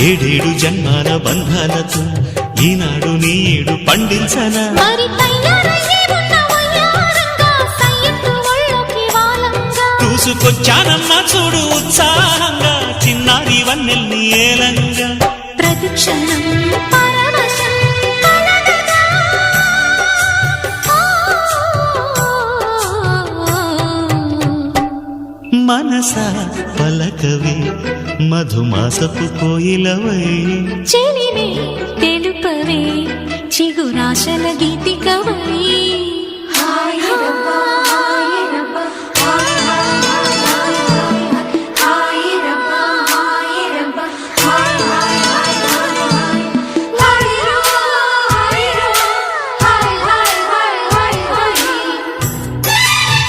ఏడేడు జన్మాల బంధాలతో ఈనాడు నీడు పండించనా మరి తయారయ్యే ఉన్న వయ్యారంగా సయ్యత్తు ఒళ్ళోకి వాలంగా చూసుకొచ్చానమ్మా చూడు ఉత్సాహంగా చిన్నారి వన్నెల్ని ఏలంగా ప్రతిక్షణం పరవశం కలగగా మనసా పలకవే మధుమాసపు కోయిలవై చెలివే తెలుపవే చిగురాశల గీతికవై